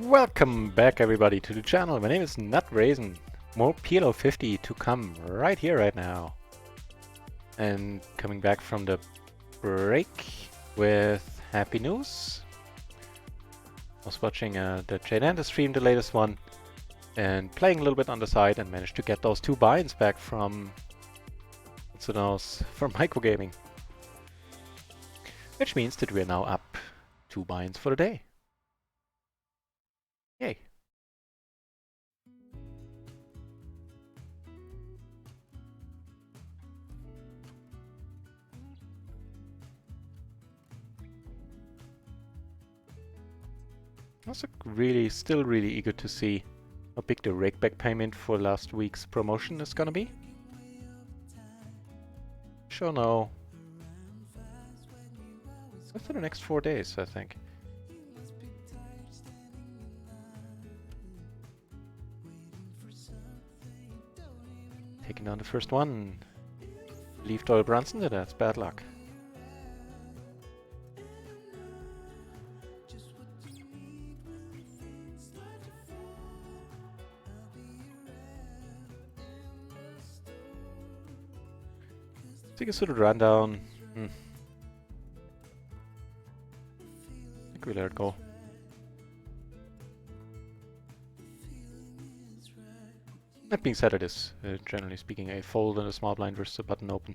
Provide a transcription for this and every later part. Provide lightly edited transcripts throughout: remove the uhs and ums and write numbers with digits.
Welcome back everybody to the channel. My name is NutRaisin. More PLO 50 to come right here, right now. And coming back from the break with happy news. I was watching the Jadanda stream, the latest one, and playing a little bit on the side and managed to get those 2 buy-ins back from microgaming. Which means that we are now up 2 buy-ins for the day. Yay. Also still really eager to see how big the rakeback payment for last week's promotion is gonna be. Sure no. Within the next 4 days, I think. Taking down the first one. Leave Doyle Brunson, that's bad luck. Take a sort of rundown. I think we let it go. That being said, it is, generally speaking, a fold and a small blind versus a button open.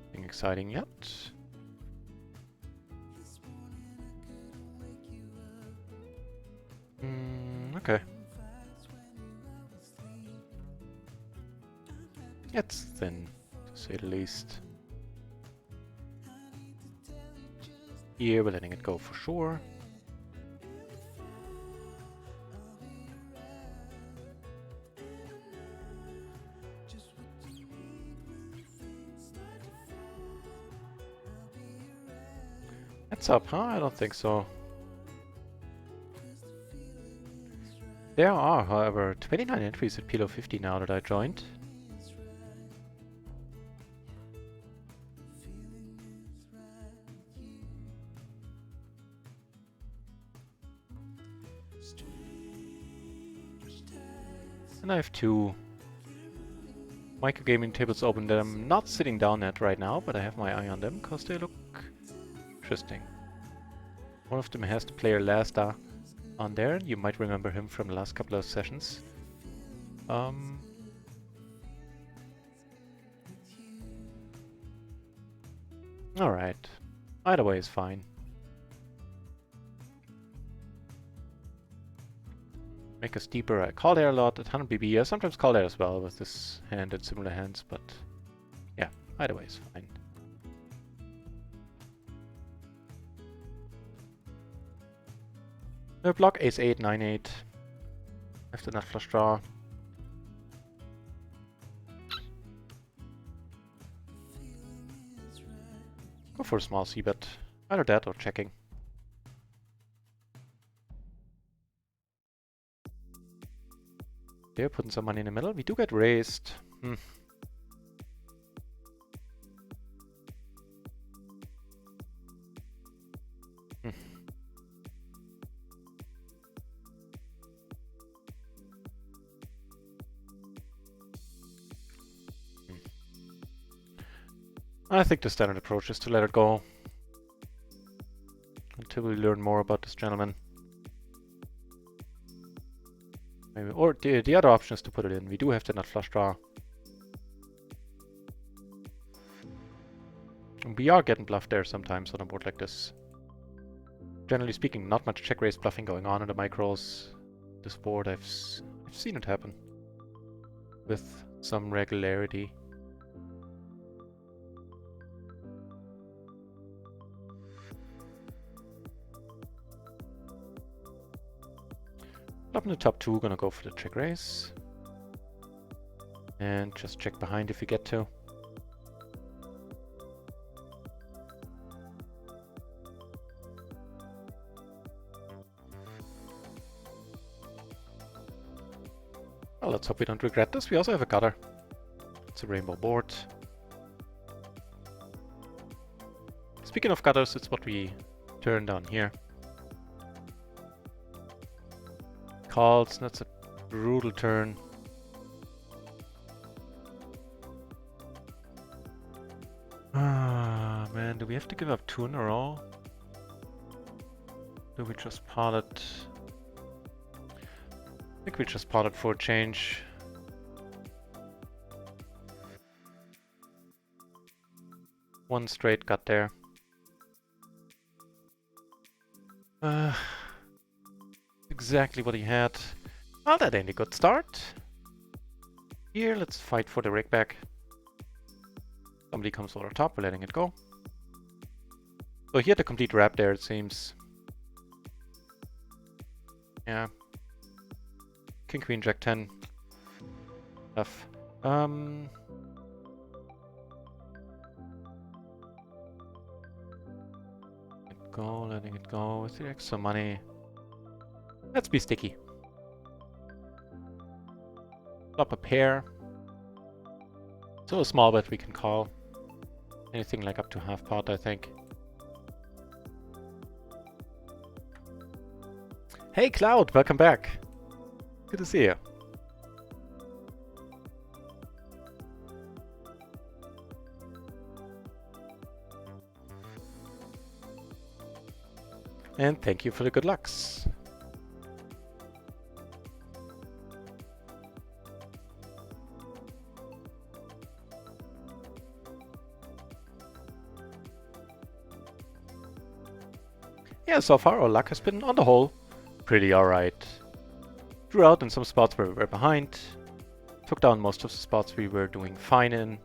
Nothing exciting yet. Okay. It's thin, to say the least. Here we're letting it go for sure. That's up, huh? I don't think so. There are, however, 29 entries at PLO 50 now that I joined. And I have 2 microgaming tables open that I'm not sitting down at right now, but I have my eye on them because they look interesting. One of them has the player Lasta on there. You might remember him from the last couple of sessions. Alright. Either way is fine. Make us deeper. I call there a lot at 100 BB. I sometimes call there as well with this hand and similar hands, but yeah, either way is fine. Block ace 8, 9, 8. After nut flush draw. Go for a small c-bet. Either that or checking. They're putting some money in the middle. We do get raised. I think the standard approach is to let it go until we learn more about this gentleman. Maybe, or the other option is to put it in. We do have the nut flush draw. And we are getting bluffed there sometimes on a board like this. Generally speaking, not much check raise bluffing going on in the micros. This board, I've seen it happen with some regularity. Up in the top 2, gonna go for the check raise. And just check behind if we get to. Well, let's hope we don't regret this. We also have a gutter. It's the rainbow board. Speaking of gutters, it's what we turn down here. Calls, that's a brutal turn. Ah, man, do we have to give up 2 in a row? Do we just pot it? I think we just pot it for a change. One straight gut there. Exactly what he had. Well, that ain't a good start. Here, let's fight for the rake back. Somebody comes over top, we're letting it go. So he had a complete wrap there, it seems. Yeah. King, Queen, Jack 10. Tough. Letting it go with the extra money. Let's be sticky. Flop a pair. So a small bet we can call. Anything like up to half pot, I think. Hey Cloud, welcome back. Good to see you. And thank you for the good lucks. Yeah, so far our luck has been, on the whole, pretty alright. Drew out in some spots where we were behind. Took down most of the spots we were doing fine in.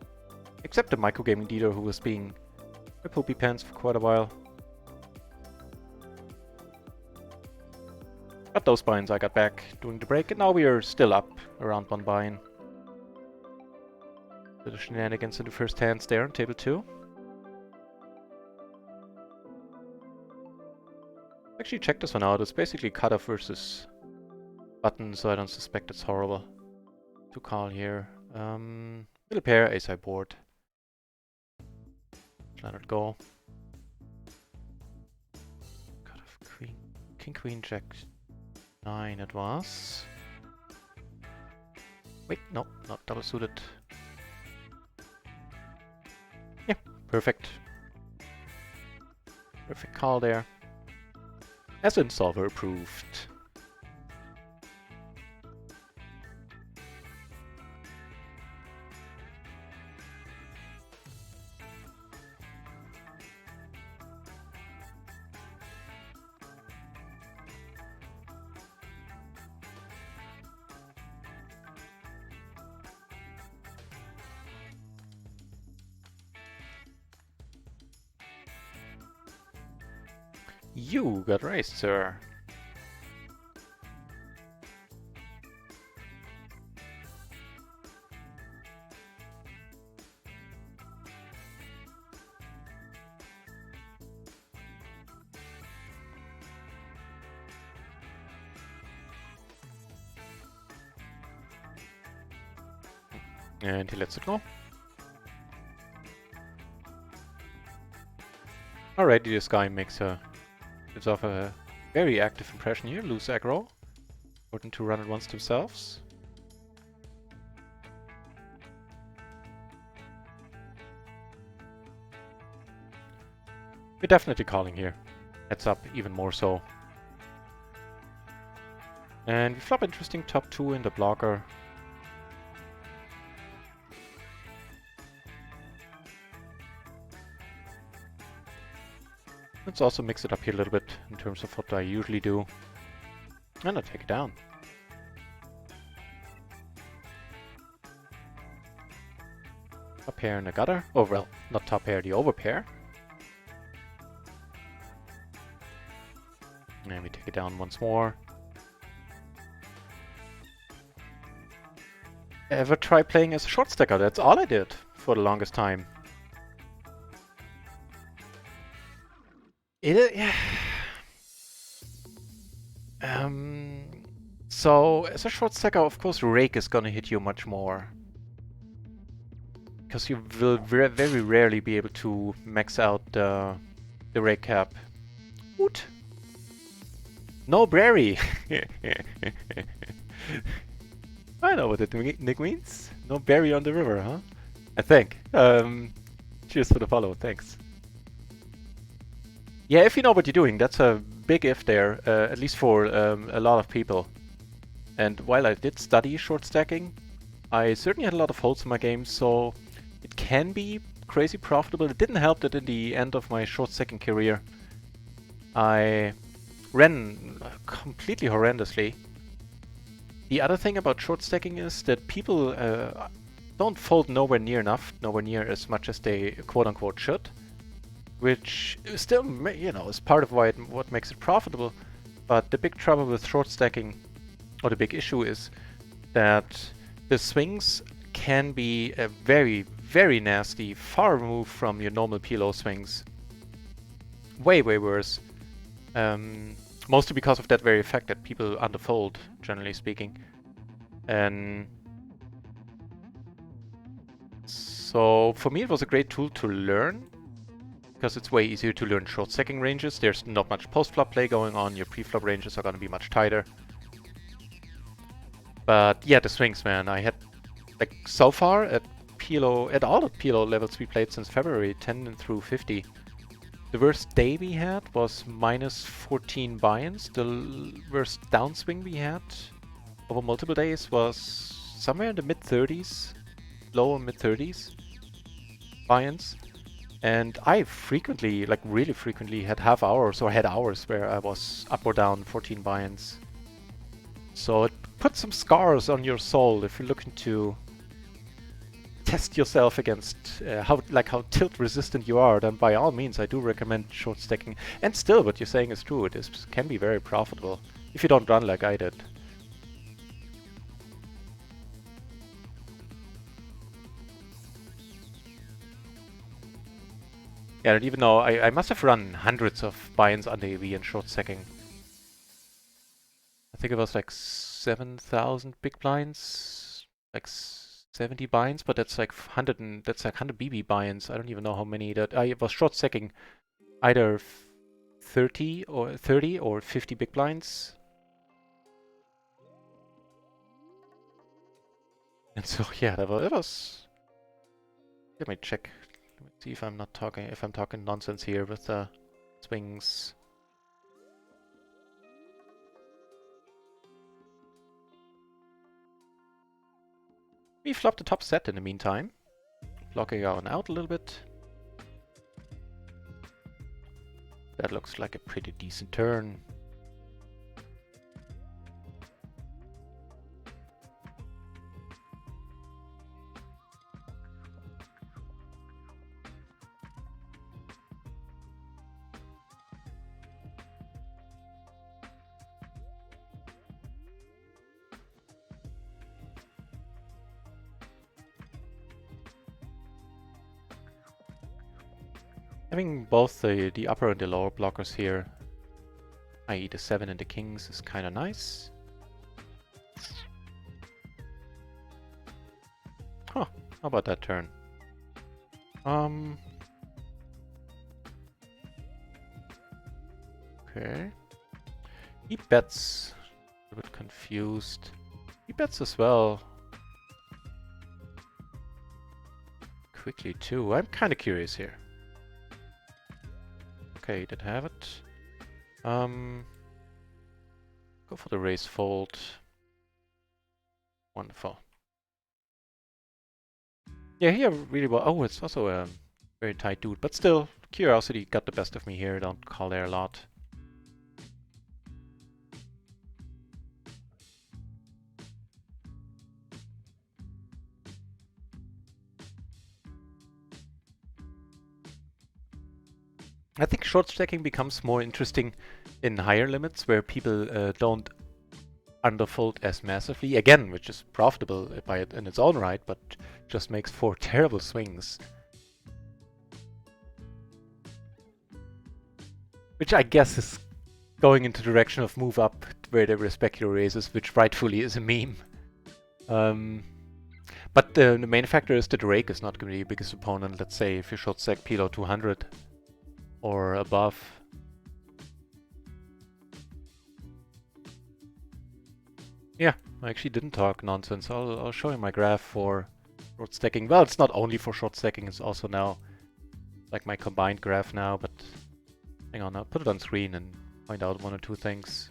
Except the microgaming dealer who was being a poopy pants for quite a while. But those binds I got back during the break, and now we are still up around 1 bind. The shenanigans in the first hands there on table 2. Actually check this one out. It's basically cutoff versus button, so I don't suspect it's horrible to call here. Middle pair, ace high board. Let it go. Cutoff queen, king, queen, jack 9 it was. Wait, no, not double suited. Yeah, perfect. Perfect call there. As in solver approved. You got raised, sir. And he lets it go. Alrighty, this guy gives off a very active impression here. Loose aggro. Important to run it once themselves. We're definitely calling here. Heads up, even more so. And we flop interesting top 2 in the blocker. Let's also mix it up here a little bit in terms of what I usually do. And I'll take it down. Top pair and a gutter. Oh well, not top pair, the overpair. And we take it down once more. Ever try playing as a short stacker? That's all I did for the longest time. Yeah. So as a short stacker, of course, rake is gonna hit you much more. because you will very rarely be able to max out the rake cap. Woot! No Brary! I know what the nick means. No berry on the river, huh? I think. Cheers for the follow, thanks. Yeah, if you know what you're doing, that's a big if there, at least for a lot of people. And while I did study short stacking, I certainly had a lot of holes in my game, so it can be crazy profitable. It didn't help that in the end of my short stacking career, I ran completely horrendously. The other thing about short stacking is that people don't fold nowhere near enough, nowhere near as much as they quote-unquote should, which still, you know, is part of what makes it profitable. But the big trouble with short stacking, or the big issue, is that the swings can be very nasty, far removed from your normal PLO swings. Way worse. Mostly because of that very fact that people underfold, generally speaking. And so for me it was a great tool to learn, because it's way easier to learn short stacking ranges. There's not much post-flop play going on, your pre-flop ranges are going to be much tighter. But yeah, the swings, man, I had, like, so far at PLO, at all the PLO levels we played since February, 10 through 50, the worst day we had was minus 14 buy-ins. The worst downswing we had over multiple days was somewhere in the mid-30s, low and mid-30s buy-ins. And I frequently, like really frequently, had half hours or had hours where I was up or down 14 buy-ins. So it puts some scars on your soul if you're looking to test yourself against how tilt resistant you are. Then by all means I do recommend short stacking. And still, what you're saying is true. It can be very profitable if you don't run like I did. Yeah, and even though I must have run hundreds of buy-ins under EV and short stacking. I think it was like 7,000 big blinds, like 70 buy-ins, but that's like 100 BB buy-ins. I don't even know how many that I was short stacking, either 30 or 50 big blinds. And so yeah, that was. Let me check. Let me see if I'm talking nonsense here with the swings. We flopped the top set in the meantime, blocking on out a little bit. That looks like a pretty decent turn. Having both the upper and the lower blockers here, i.e. the 7 and the kings, is kind of nice. Huh, how about that turn? Okay. He bets. A bit confused. He bets as well. Quickly too. I'm kind of curious here. Okay, did have it. Go for the raise fold. Wonderful. Yeah, here really well. Oh, it's also a very tight dude, but still, curiosity got the best of me here. Don't call there a lot. I think short stacking becomes more interesting in higher limits where people don't underfold as massively, again, which is profitable by it in its own right, but just makes for terrible swings. Which I guess is going into the direction of move up where there were specular raises, which rightfully is a meme. But the main factor is that the rake is not going to be your biggest opponent. Let's say if you short stack PLO 200 or above. Yeah, I actually didn't talk nonsense. I'll show you my graph for short stacking. Well, it's not only for short stacking, it's also now like my combined graph now, but hang on, I'll put it on screen and point out one or two things.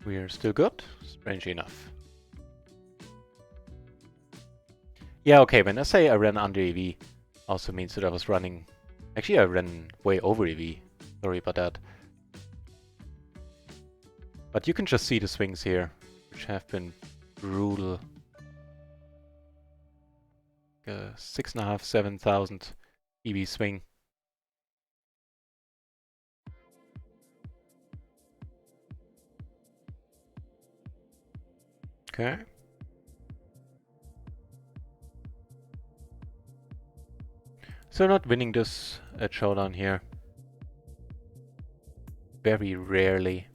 We're still good, strangely enough. Yeah, okay, when I say I ran under EV, also means that I was running... Actually, I ran way over EV. Sorry about that. But you can just see the swings here, which have been brutal. 6.5, 7,000 EV swing. Okay. So not winning this at Showdown here. Very rarely.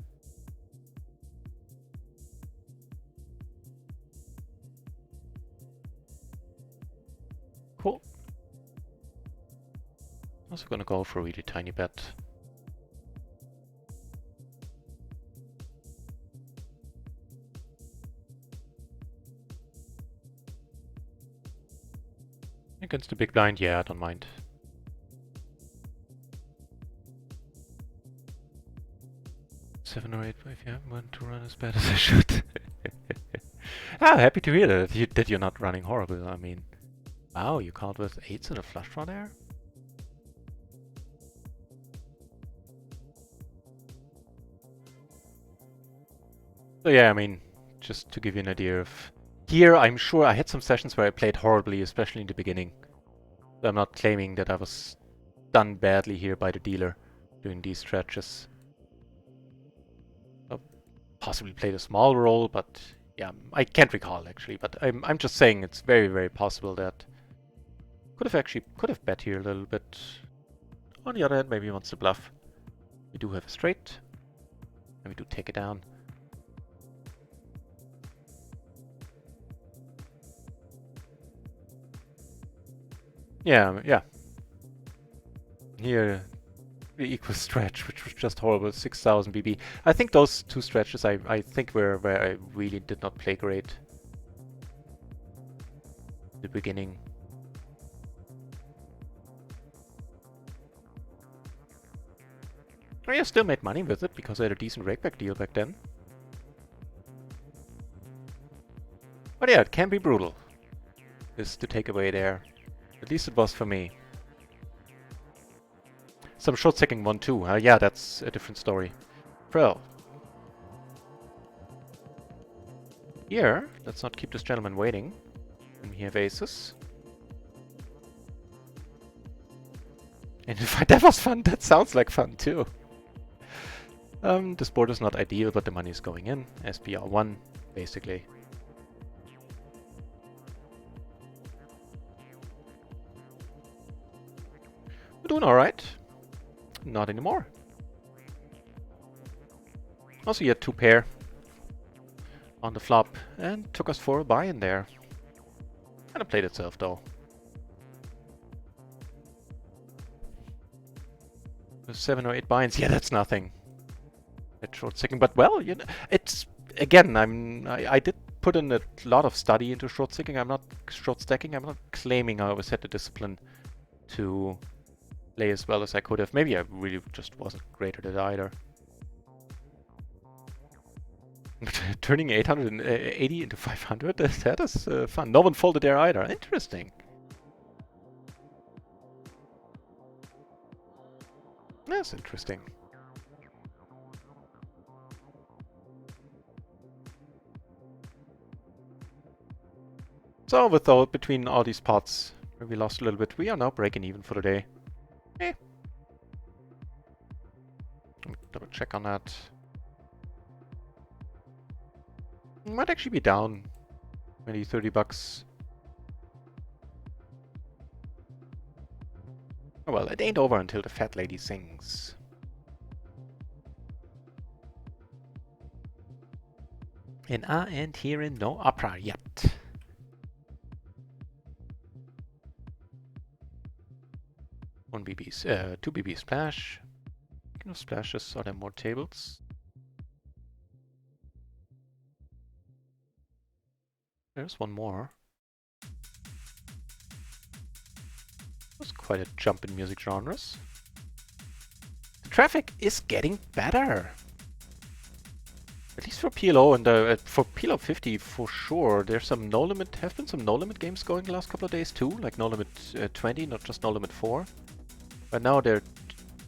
Cool. Also gonna go for a really tiny bet. Against the big blind, yeah, I don't mind. Seven or eight, if you haven't won to run as bad as I should. Ah, happy to hear that you're not running horrible. I mean, wow, you called with eights and a flush draw there? So yeah, I mean, just to give you an idea of... Here, I'm sure I had some sessions where I played horribly, especially in the beginning. So I'm not claiming that I was done badly here by the dealer doing these stretches. I possibly played a small role, but yeah, I can't recall actually. But I'm just saying it's very, very possible that could have bet here a little bit. On the other hand, maybe he wants to bluff. We do have a straight, and we do take it down. Yeah. Here, the equal stretch, which was just horrible, 6,000 BB. I think those two stretches, I think were where I really did not play great. The beginning. I still made money with it because I had a decent rakeback deal back then. But yeah, it can be brutal. Is the takeaway there. At least it was for me. Some short stacking 1-2. Yeah, that's a different story. Pro. Here, let's not keep this gentleman waiting. And we have aces. And that was fun. That sounds like fun too. This board is not ideal, but the money is going in. SPR1, basically. We're doing alright. Not anymore. Also, he had two pair on the flop and took us for a buy in there. Kind of played itself though. With 7 or 8 binds, yeah, that's nothing. At short stacking, but well, you know, it's again. I did put in a lot of study into short stacking. I'm not short stacking. I'm not claiming I always had the discipline to play as well as I could have. Maybe I really just wasn't great at it either. Turning 880 into 500, that is fun. No one folded there either. Interesting. That's interesting. So between all these pots, where we lost a little bit, we are now breaking even for the day. Eh. check on that. Might actually be down maybe $30. Oh well, it ain't over until the fat lady sings. And I ain't hearing no opera yet. One BB, 2 BB splash. Speaking of splashes, are there more tables? There's one more. That's quite a jump in music genres. The traffic is getting better. At least for PLO and for PLO 50 for sure. There's some no limit. Have been some no limit games going the last couple of days too, like no limit 20, not just no limit 4. But now they're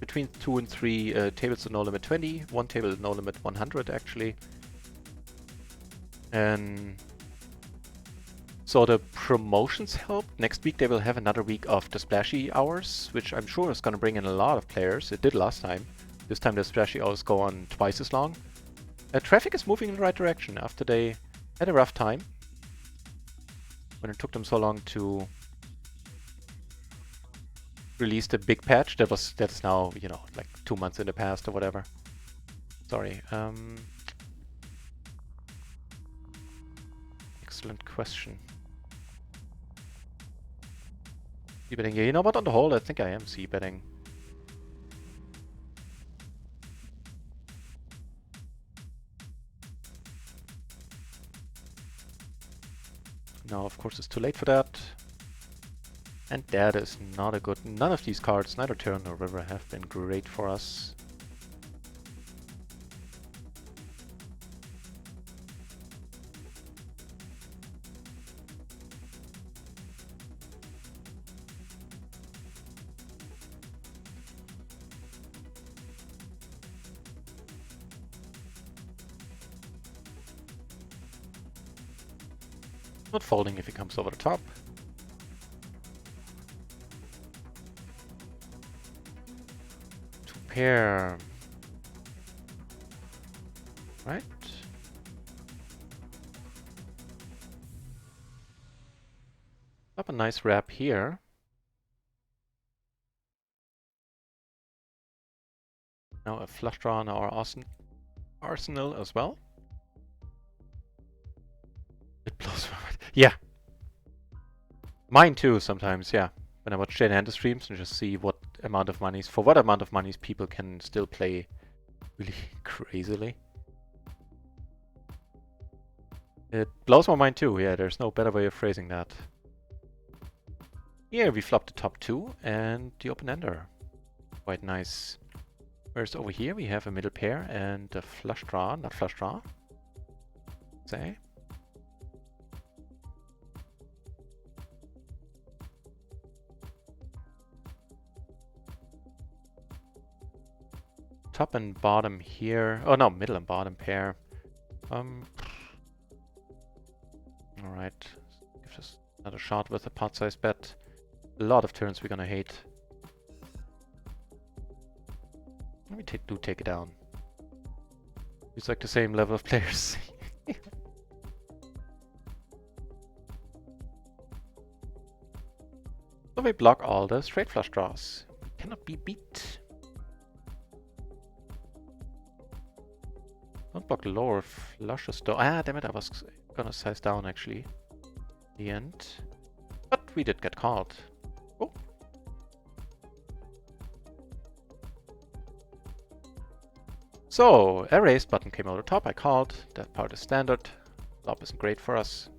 between 2 and 3 tables of no limit 20, one table no limit 100 actually. And so the promotions help. Next week they will have another week of the splashy hours, which I'm sure is going to bring in a lot of players. It did last time. This time the splashy hours go on twice as long. Traffic is moving in the right direction after they had a rough time when it took them so long to release the big patch. That's now, you know, like 2 months in the past or whatever. Sorry. Excellent question. C-betting, yeah, you know what, on the whole, I think I am C-betting. Now, of course, it's too late for that. And that is not a good... None of these cards, neither Turn nor River, have been great for us. Not folding if he comes over the top. Two pair. Right. Up a nice wrap here. Now a flush draw on our arsenal as well. It blows my mind. Yeah. Mine too sometimes, yeah. When I watch Jane Anders streams and just see what amount of monies, for what amount of monies people can still play really crazily. It blows my mind too, yeah, there's no better way of phrasing that. Here we flop the top 2 and the open-ender. Quite nice. Whereas over here we have a middle pair and a flush draw, not flush draw. Say. Top and bottom here. Oh no, middle and bottom pair. Alright. Give this another shot with a pot size bet. A lot of turns we're gonna hate. Let me take it down. It's like the same level of players. So we block all the straight flush draws. Cannot be beat. Don't block lower flushes though. Ah, damn it, I was gonna size down actually. The end. But we did get called. Oh. So, a raised button came over the top, I called. That part is standard. Flop isn't great for us.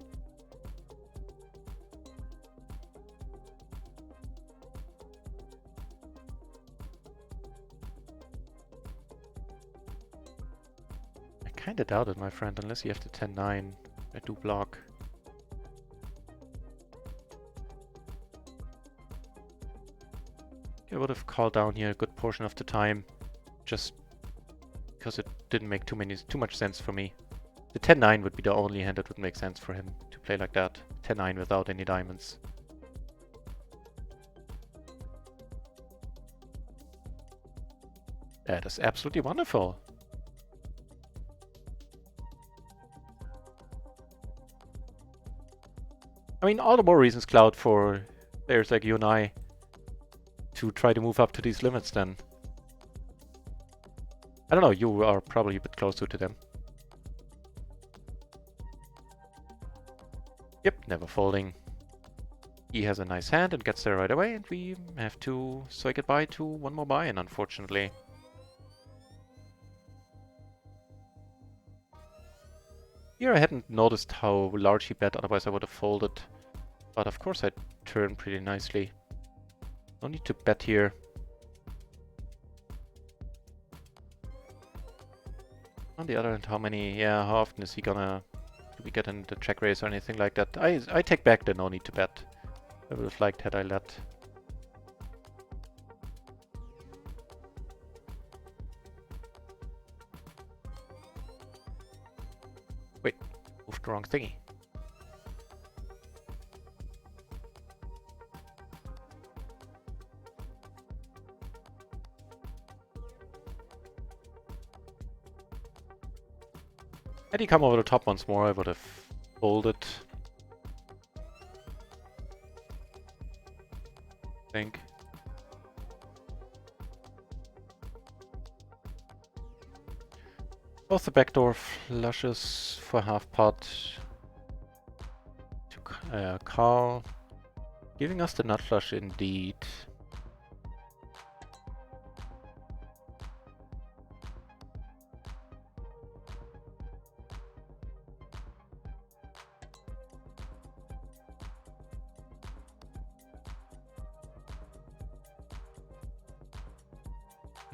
I kinda doubt it, my friend, unless you have the 10-9. I do block. I would have called down here a good portion of the time, just because it didn't make too much sense for me. The 10-9 would be the only hand that would make sense for him to play like that. 10-9 without any diamonds. That is absolutely wonderful. I mean, all the more reasons, Cloud, for players like you and I to try to move up to these limits then. I don't know, you are probably a bit closer to them. Yep, never folding. He has a nice hand and gets there right away, and we have to say goodbye to one more buy-in, unfortunately. Here I hadn't noticed how large he bet, otherwise I would have folded. But of course I turned pretty nicely. No need to bet here. On the other hand, how often is he gonna... Do we get into check raise or anything like that? I take back the no need to bet. I would have liked had I let. Wait, moved the wrong thingy. Had he come over the top once more, I would have folded. I think. Both the backdoor flushes for half pot to call, giving us the nut flush indeed.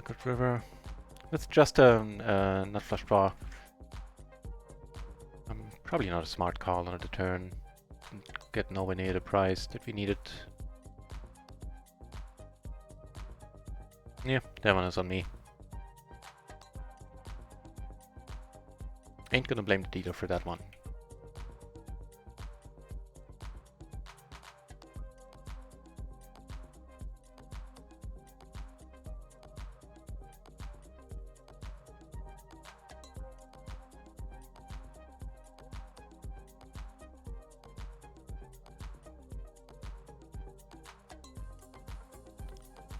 Good river. It's just a nut flush draw. Probably not a smart call on the turn. Get nowhere near the price that we needed. Yeah, that one is on me. Ain't gonna blame the dealer for that one.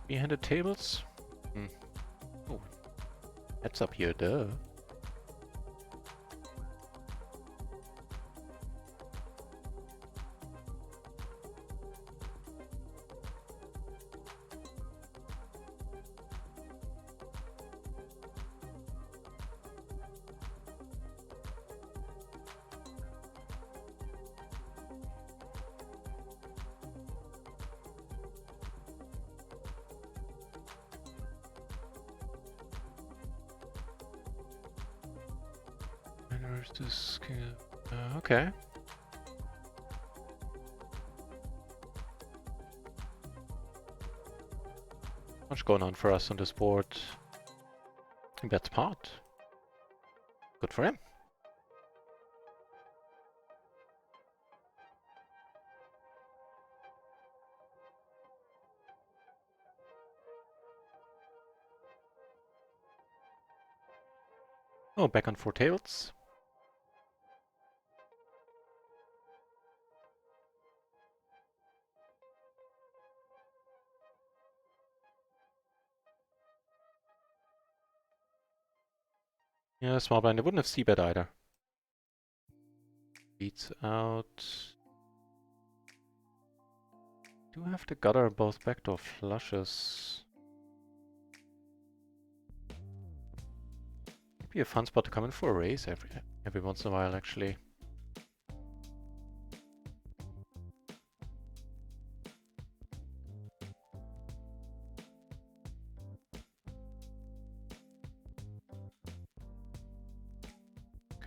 Behind the tables? Oh, heads up here, duh. Where's this? Okay. Much going on for us on this board. I think that's pot. Good for him. Oh, back on 4 tables. Yeah, small blind. I wouldn't have c-bet either. Beats out. Do have the gutter both backdoor flushes. Be a fun spot to come in for a raise every once in a while, actually.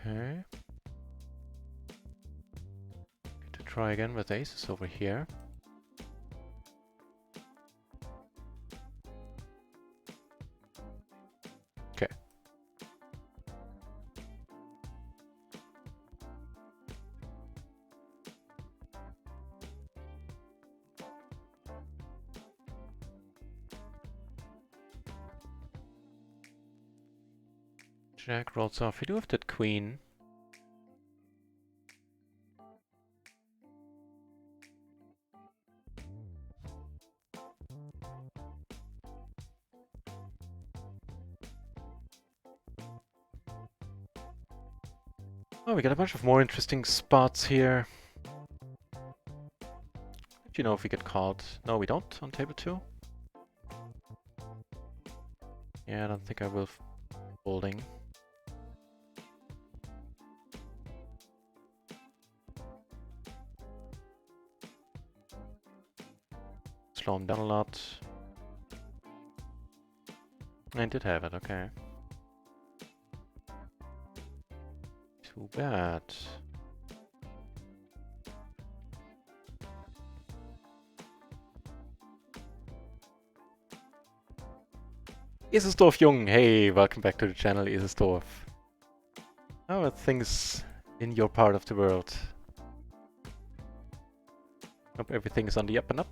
Okay. Get to try again with aces over here. Okay. Jack rolls off. We do have that queen. Oh, we got a bunch of more interesting spots here. Do you know if we get called? No, we don't on table 2. Yeah, I don't think I will folding. Slow him down a lot. I did have it, okay. Too bad. Isesdorf Jung, hey, welcome back to the channel, Isesdorf. How are things in your part of the world? Hope everything is on the up and up.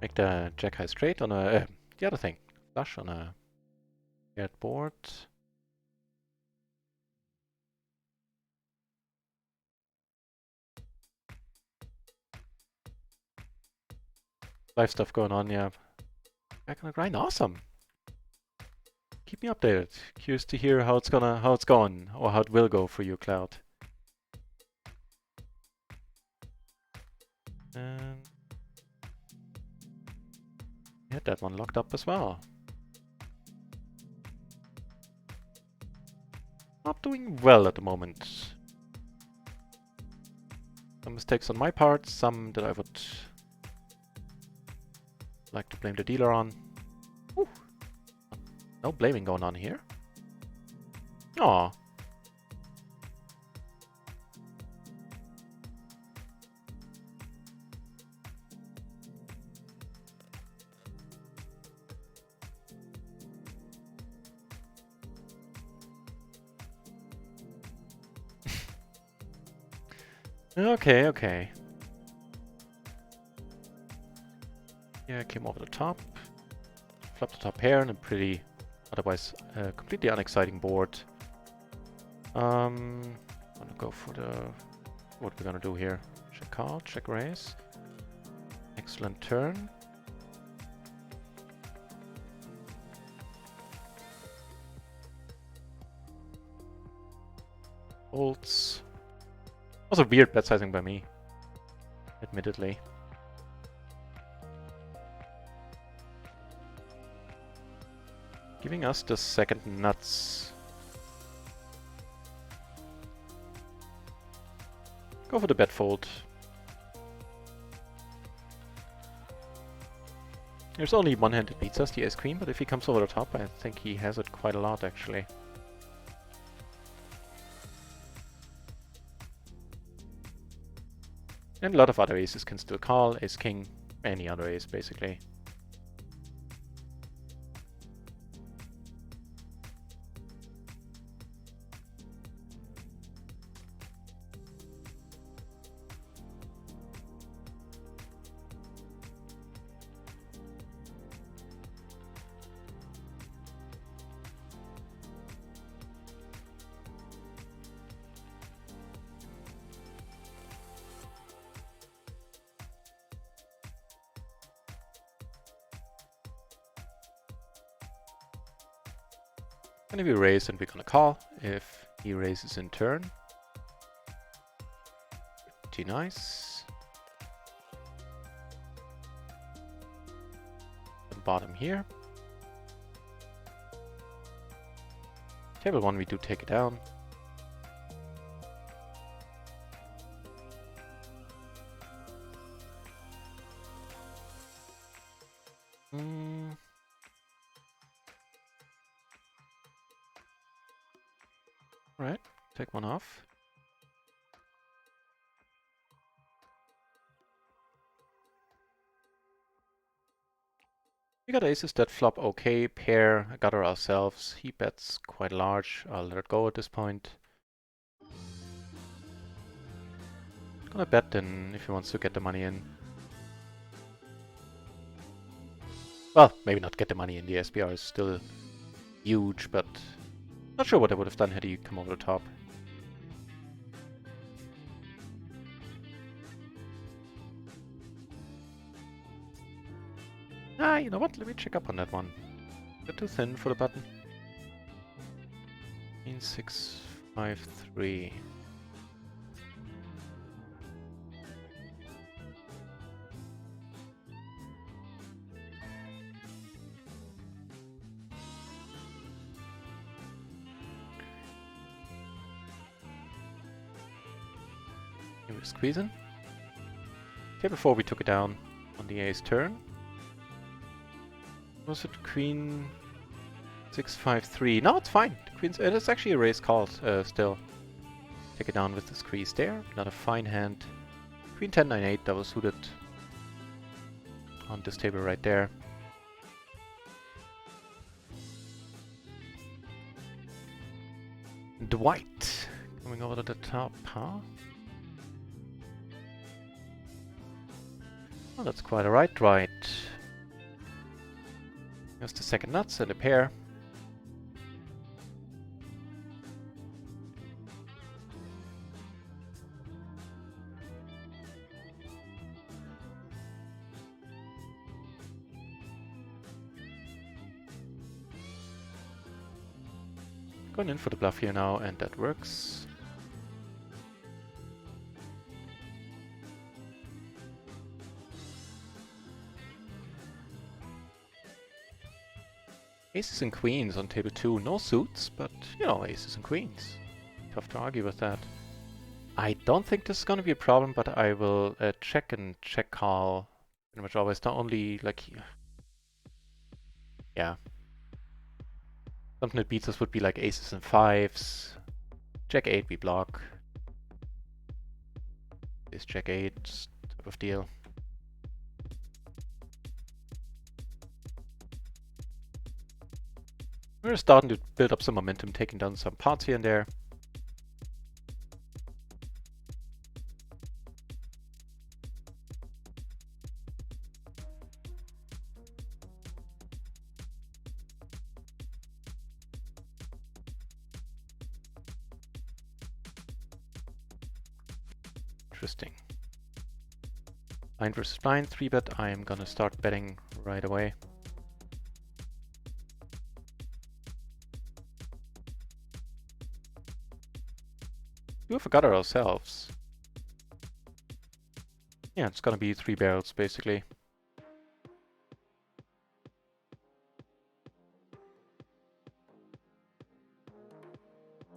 Make the jack high straight on a... the other thing. Flush on a paired board. Live stuff going on, yeah. Back on the grind, awesome! Keep me updated. Curious to hear how it's going, or how it will go for you, Cloud. And... yeah, that one locked up as well. Not doing well at the moment. Some mistakes on my part, some that I would like to blame the dealer on. Ooh. No blaming going on here. Aw. Okay, okay. Yeah, came over the top. Flopped the top pair and a pretty, otherwise, completely unexciting board. Gonna go for the... what we're gonna do here. Check call, check raise. Excellent turn. Folds. Was a weird bet sizing by me, admittedly. Giving us the second nuts. Go for the bet fold. There's only one hand that beats us, the ace queen, but if he comes over the top, I think he has it quite a lot actually. And a lot of other aces can still call, ace king, any other ace basically. And if we raise, then we're gonna call. If he raises in turn. Pretty nice. The bottom here. Table 1, we do take it down. Right, take one off. We got aces that flop okay, pair, I got her ourselves. He bets quite large, I'll let it go at this point. Gonna bet then if he wants to get the money in. Well, maybe not get the money in. The SPR is still huge, but not sure what I would have done had he come over the top. Ah, you know what? Let me check up on that one. Is it too thin for the button? 653. Here we're squeezing. Okay, before we took it down on the ace turn. Was it queen 653? No, it's fine. The queen's, it's actually a raise call still. Take it down with the squeeze there. Another fine hand. Queen 10-9-8 double suited on this table right there. The white coming over to the top, huh? Oh, that's quite alright, right. Here's the second nuts and a pair. Going in for the bluff here now, and that works. Aces and queens on table 2. No suits, but, you know, aces and queens. Tough to argue with that. I don't think this is going to be a problem, but I will check and check call pretty much always. Not only, like, yeah. Something that beats us would be like aces and fives. Jack 8 we block. This Jack 8 type of deal. We're starting to build up some momentum, taking down some parts here and there. Interesting. Blind versus blind, 3-bet. I am gonna start betting right away. We forgot ourselves. Yeah, it's gonna be 3 barrels basically.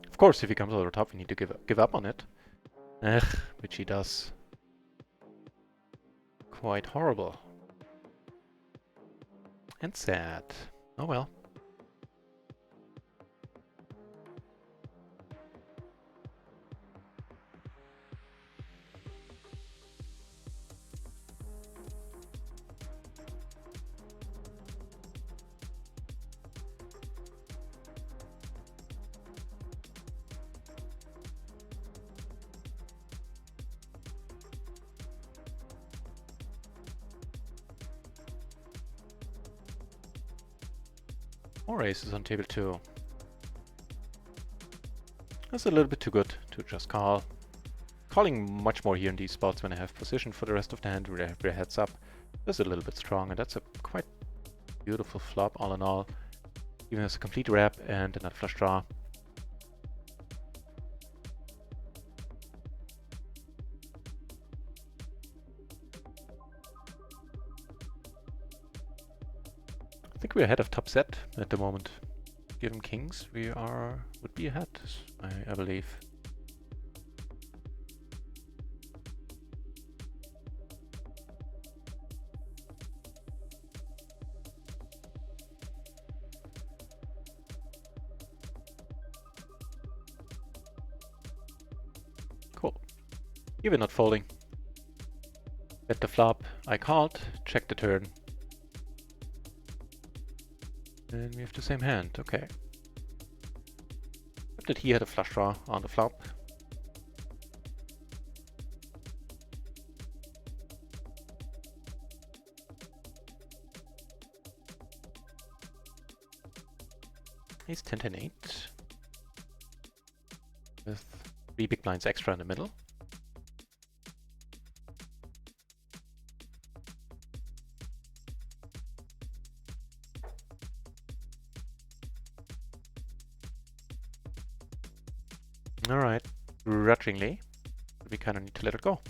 Of course, if he comes over the top, we need to give up on it. Which he does. Quite horrible. And sad. Oh well. More aces on table 2. That's a little bit too good to just call. Calling much more here in these spots when I have position for the rest of the hand where I heads up. That's a little bit strong, and that's a quite beautiful flop all in all. Even has a complete wrap and a nut flush draw. I think we're ahead of top set at the moment. Given kings, we would be ahead, I believe. Cool. Even not folding. Bet the flop. I called. Check the turn. And we have the same hand, okay. Except that he had a flush draw on the flop. Ace 10-8 with 3 big blinds extra in the middle. Alright, grudgingly, we kind of need to let it go.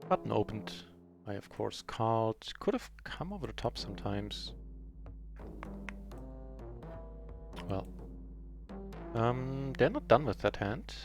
Button opened. I of course called. Could have come over the top sometimes. Well, they're not done with that hand.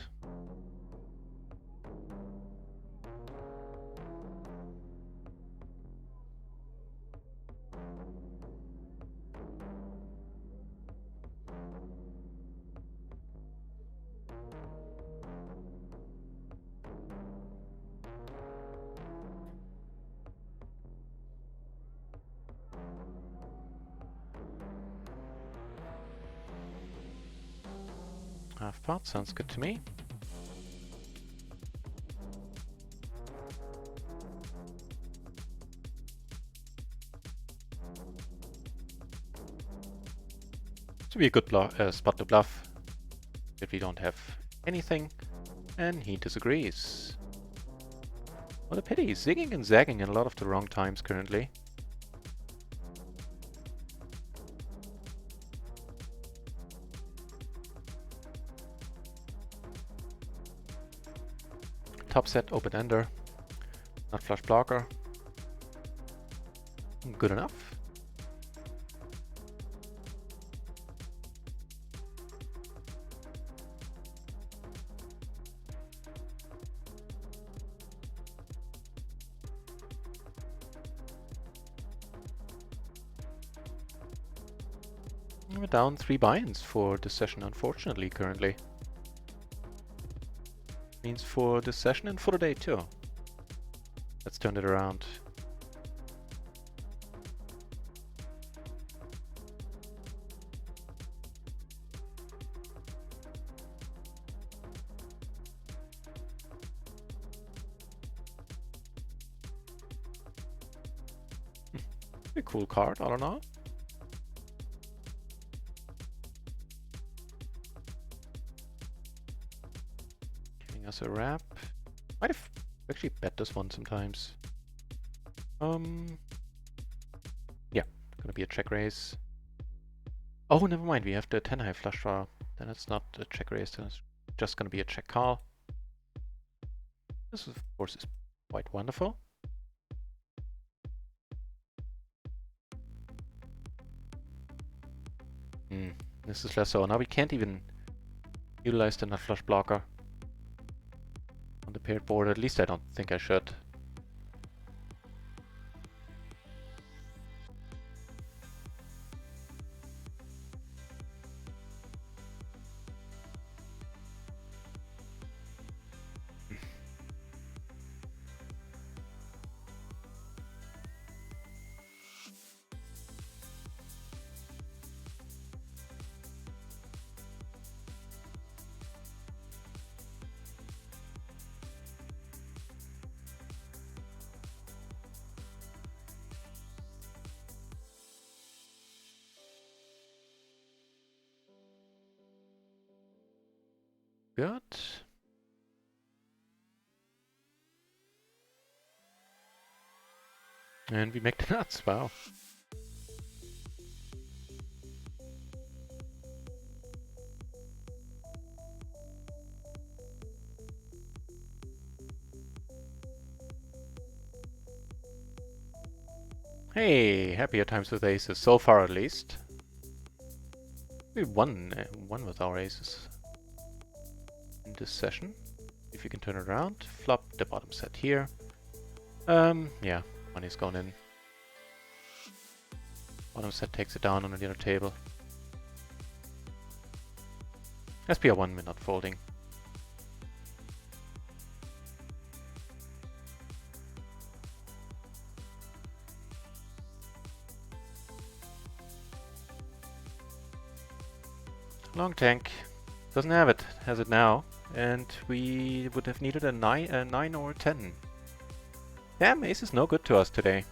Half pot sounds good to me. To be a good spot to bluff if we don't have anything, and he disagrees. What a pity, zigging and zagging in a lot of the wrong times currently. Top set, open ender, not flush blocker. Good enough. We're down 3 buy-ins for this session, unfortunately, currently. Means for this session and for the day too. Let's turn it around. A cool card, I don't know. Giving us a wrap. Might have actually bet this one sometimes. Yeah, gonna be a check raise. Oh, never mind, we have the 10 high flush draw. Then it's not a check raise, then it's just gonna be a check call. This, of course, is quite wonderful. This is less so. Now we can't even utilize the nut flush blocker on the paired board. At least I don't think I should. Good. And we make the nuts, wow. Hey, happier times with aces, so far at least. We won with our aces in this session. If you can turn it around, flop the bottom set here. Yeah, money's gone in. Bottom set takes it down on the other table. SPR1, we're not folding. Long tank. Doesn't have it. Has it now. And we would have needed a 9 or a 10. Damn, ace is no good to us today.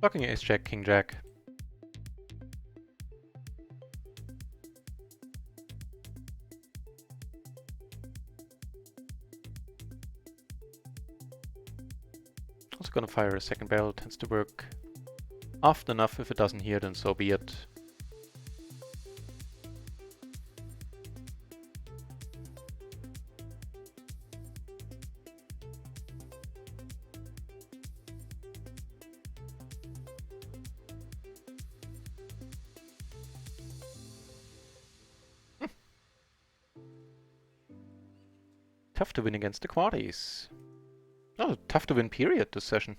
Blocking ace jack, king jack. Also gonna fire a second barrel, tends to work often enough. If it doesn't here, then so be it. Tough to win against the quaddies. Oh, tough to win period this session.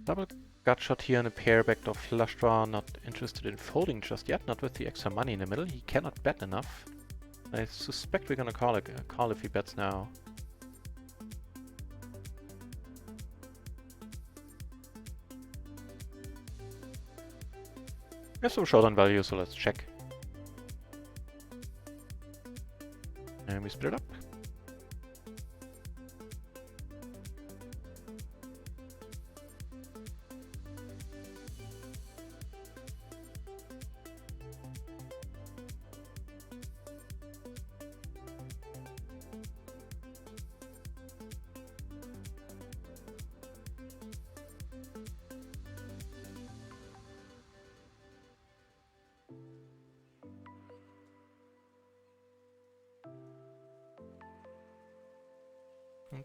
Double gut shot here and a pair backdoor flush draw. Not interested in folding just yet. Not with the extra money in the middle. He cannot bet enough. I suspect we're gonna call if he bets now. We have some showdown value, so let's check. And we split it up.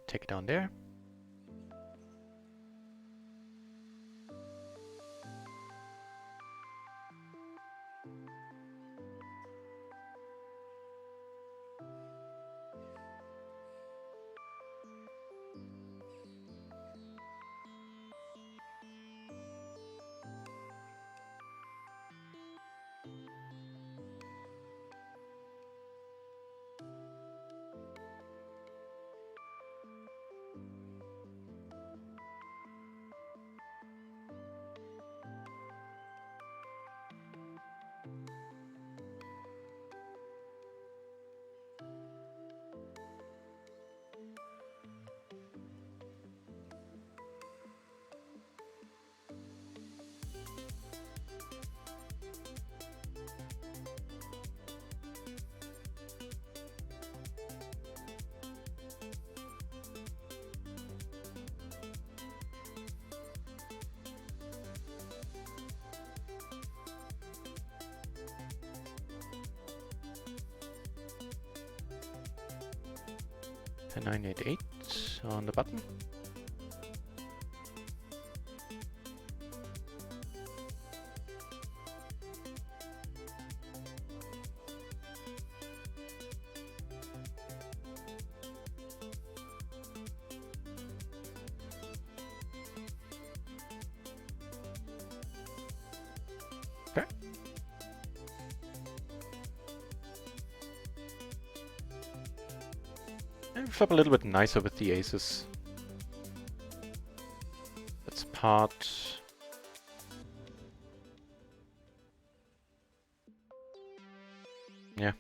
Take it down there. And 988 on the button. Okay. And flop a little bit nicer with the aces. That's part. Yeah.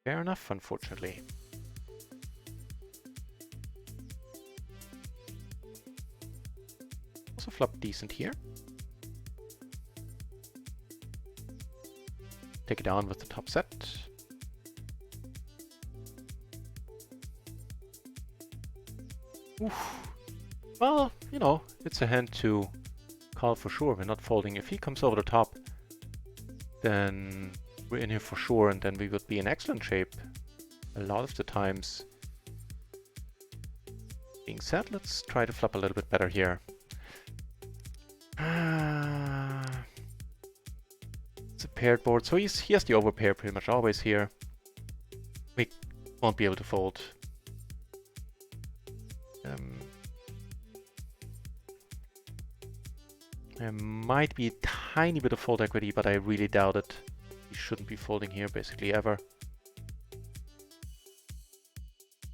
Fair enough, unfortunately. Also flop decent here. Take it down with the top set. Oof. Well, you know, it's a hand to call for sure. We're not folding. If he comes over the top, then we're in here for sure, and then we would be in excellent shape a lot of the times. Being said, let's try to flop a little bit better here. It's a paired board, so he has the overpair pretty much always here. We won't be able to fold. There might be a tiny bit of fold equity, but I really doubt it. He shouldn't be folding here basically ever.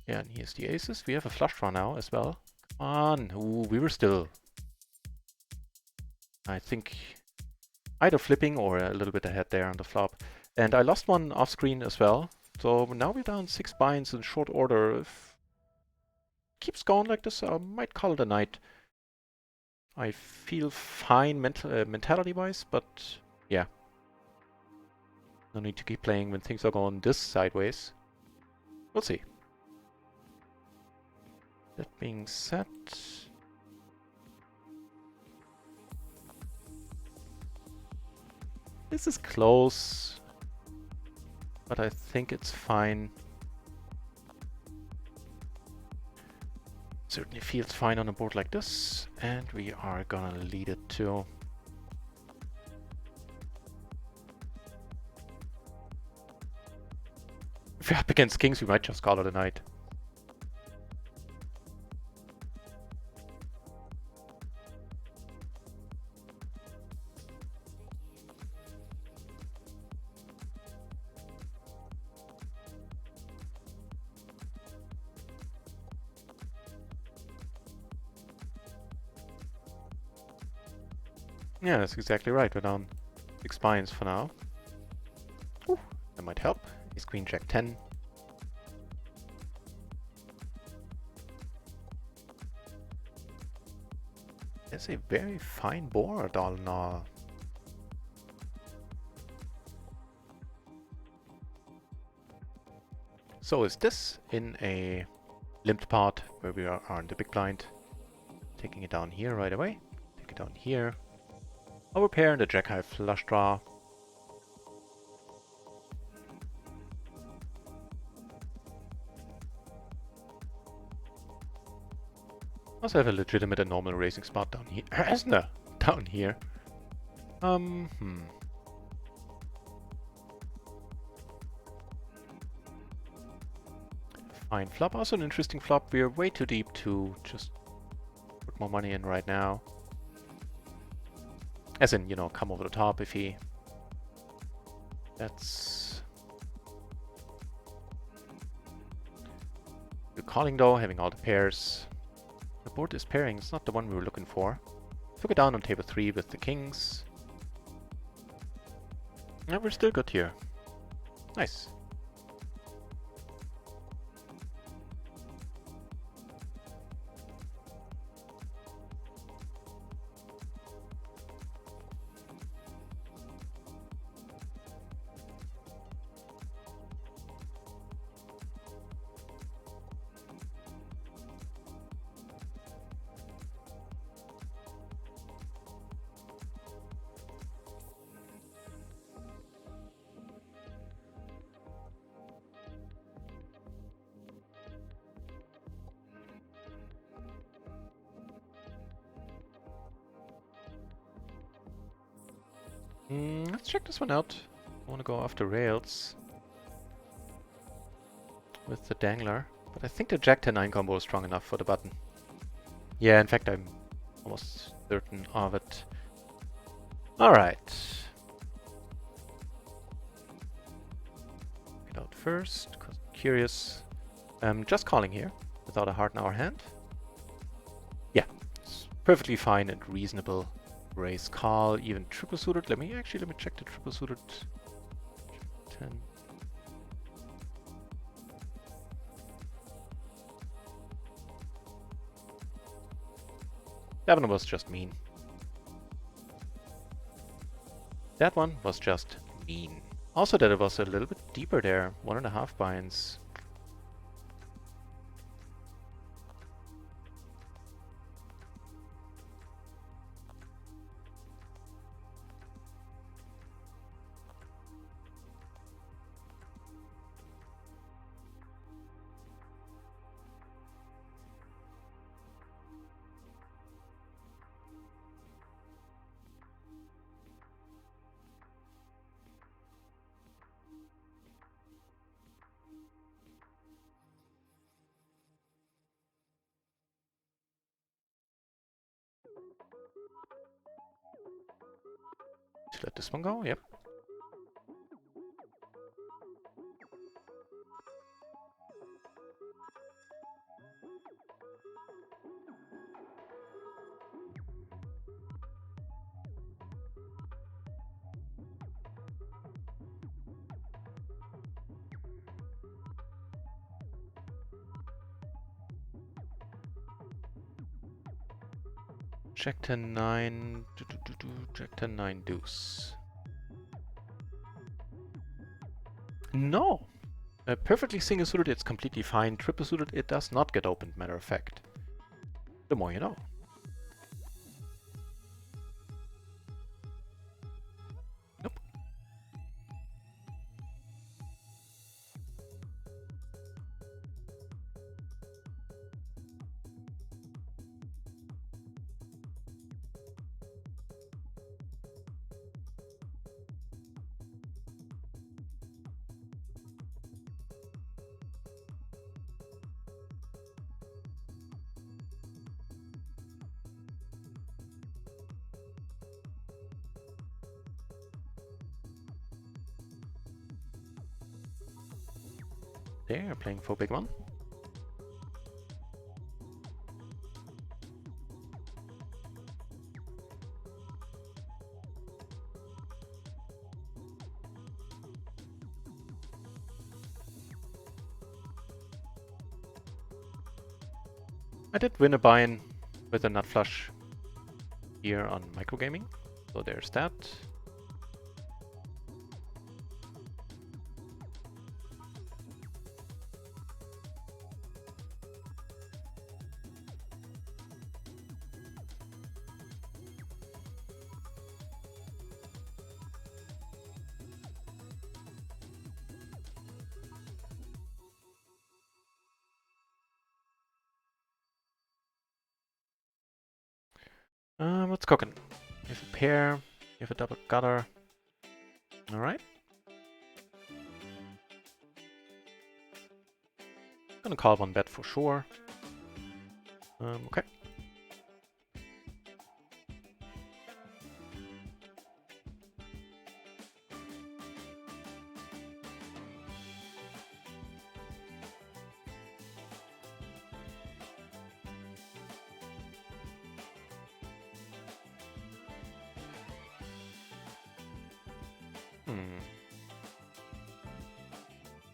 Yeah, and here's the aces. We have a flush draw now as well. Come on. Ooh, we were still, I think, either flipping or a little bit ahead there on the flop. And I lost one off screen as well. So now we're down 6 binds in short order. If it keeps going like this, I might call it a night. I feel fine mentality-wise, but yeah. No need to keep playing when things are going this sideways. We'll see. That being said, this is close, but I think it's fine. Certainly feels fine on a board like this, and we are gonna lead it too. If we're up against kings, we might just call it a night. Yeah, that's exactly right. We're down 6 binds for now. Ooh, that might help. Ace queen jack 10. It's a very fine board all in all. So is this in a limped part where we are on the big blind. Taking it down here right away. Take it down here. Overpair and the jack high flush draw. Also have a legitimate and normal racing spot down here. Down here. Fine flop. Also an interesting flop. We're way too deep to just put more money in right now. As in, you know, come over the top if he... That's... We're calling though, having all the pairs. The board is pairing. It's not the one we were looking for. Took it down on table 3 with the kings. Yeah, we're still good here. Nice. Let's check this one out. I want to go off the rails with the dangler, but I think the Jack 10-9 combo is strong enough for the button. Yeah, in fact, I'm almost certain of it. Alright. Get out first, because I'm curious. Just calling here, without a heart in our hand. Yeah, it's perfectly fine and reasonable. Raise call, even triple suited. Let me check the triple suited. 10. That one was just mean. That one was just mean. Also that it was a little bit deeper there. 1.5 binds. let this one go, yep. Jack 10 9, Jack 10 9 deuce. No! Perfectly single suited, it's completely fine. Triple suited, it does not get opened, matter of fact. The more you know. Nope. They're playing for big one. I did win a buy-in with a nut flush here on microgaming, so there's that. What's cooking? You have a pair, you have a double gutter. Alright. Gonna call one bet for sure. Okay.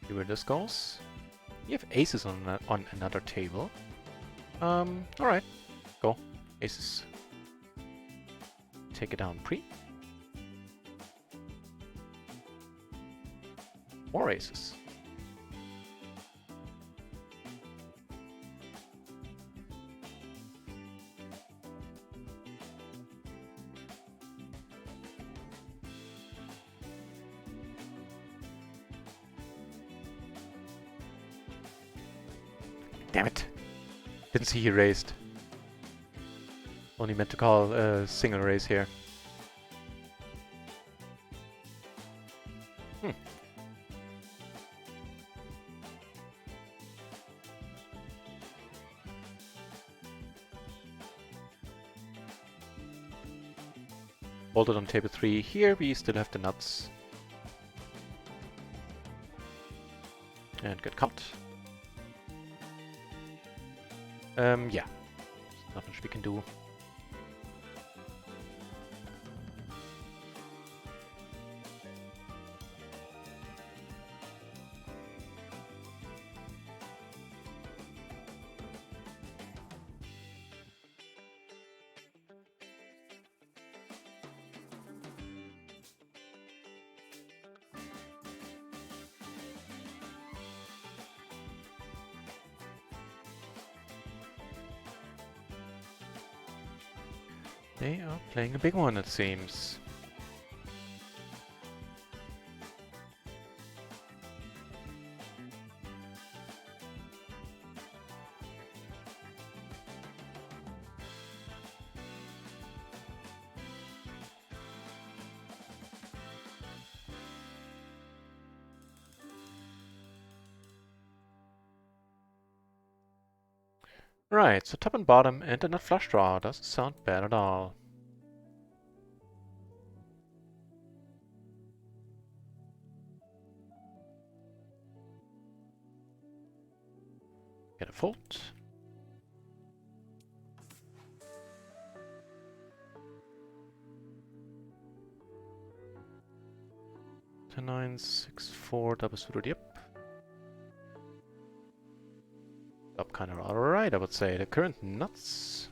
See where this goes. You have aces on another table. Alright. Go. Aces. Take it down pre. More aces. Damn it. Didn't see he raised. Only meant to call a single raise here. Folded on table 3. Here we still have the nuts. And get caught. Yeah. There's not much we can do. They are playing a big one, it seems. Right, so top and bottom and a nut flush draw. Doesn't sound bad at all. Get a fold. Ten nine 6-4 double suited. Yep. Up kind of alright, I would say. The current nuts.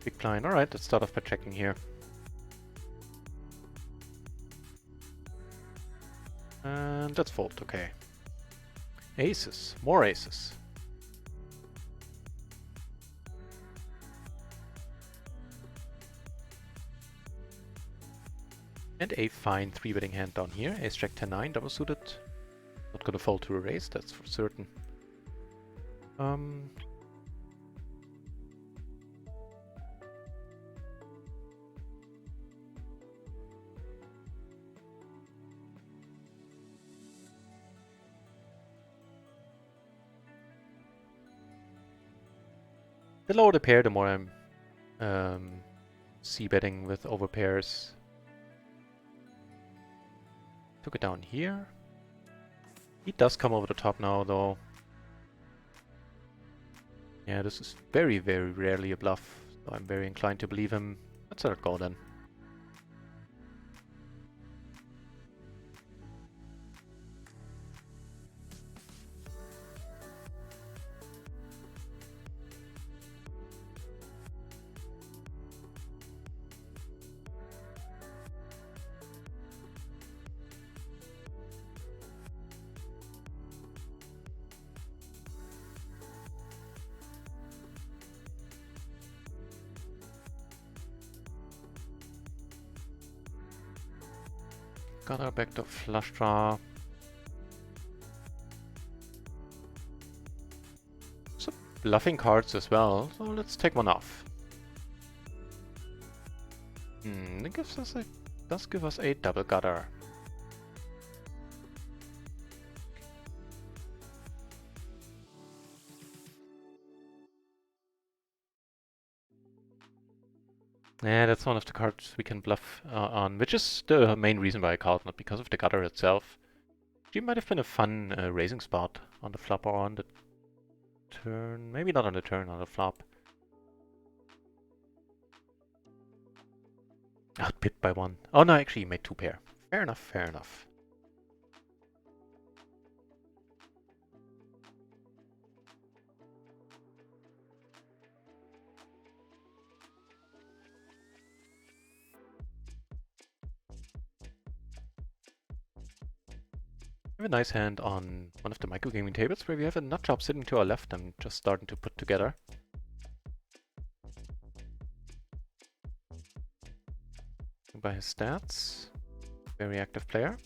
Big blind. Alright, let's start off by checking here. And let's fold, okay. Aces, more aces. And a fine 3-betting hand down here. Ace jack 10-9, double suited. Not gonna fold to a raise, that's for certain. The lower the pair, the more I'm c-betting with overpairs. Took it down here. He does come over the top now, though. Yeah, this is very, very rarely a bluff, so I'm very inclined to believe him. Let's let it go then. Got our backdoor flush draw. So bluffing cards as well, so let's take one off. That gives us does give us a double gutter. Yeah, that's one of the cards we can bluff on, which is the main reason why I called, not because of the gutter itself. It might have been a fun raising spot on the flop or on the turn. Maybe not on the turn, on the flop. Outbid by one. Oh no, actually he made 2 pair. Fair enough, fair enough. We have a nice hand on one of the microgaming tables where we have a nut job sitting to our left and just starting to put together. By his stats, very active player.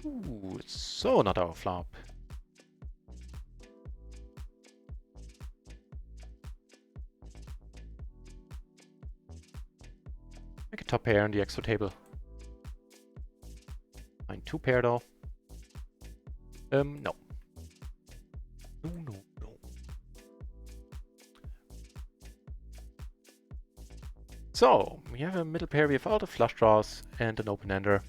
Ooh, it's so not our flop. Make a top pair on the extra table. Fine, 2 pair though. No. No. So, we have a middle pair, we have all the flush draws and an open-ender.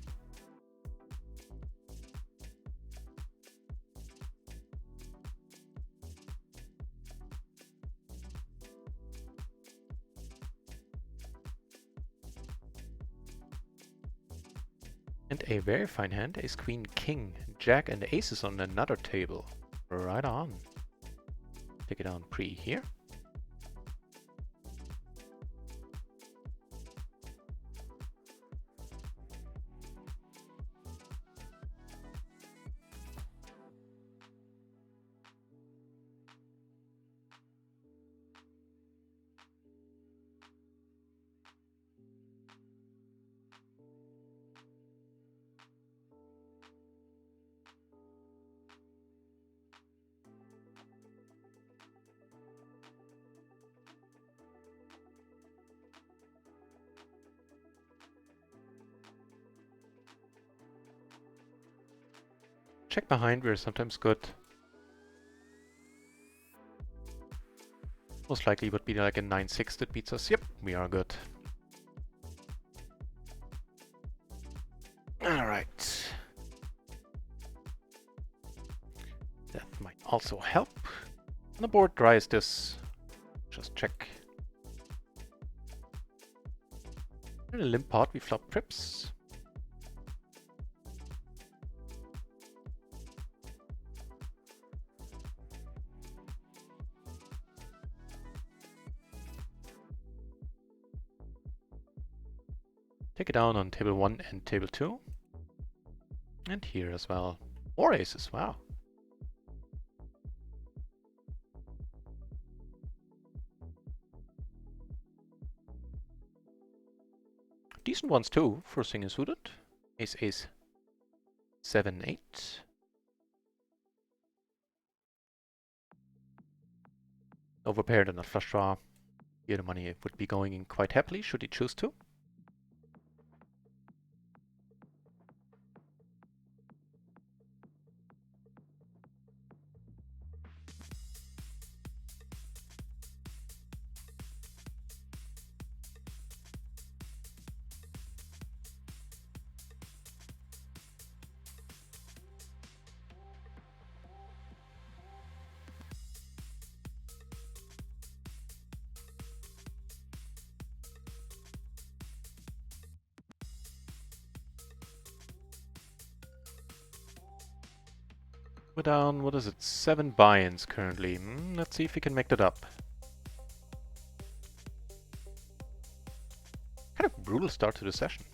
And a very fine hand, ace, queen, king, jack and aces on another table. Right on. Take it down pre here. check behind, we're sometimes good. Most likely would be like a 9-6 that beats us. Yep, we are good. Alright. That might also help. On the board, dry is this. Just check. In a limp pot, we flop trips. Take it down on table 1 and table 2. And here as well. More aces, wow. Decent ones too, for single suited. Ace, ace, 7, 8. Overpaired and a flush draw. Here the money would be going in quite happily, should he choose to. We're down, what is it, 7 buy-ins currently. Let's see if we can make that up. Kind of brutal start to the session.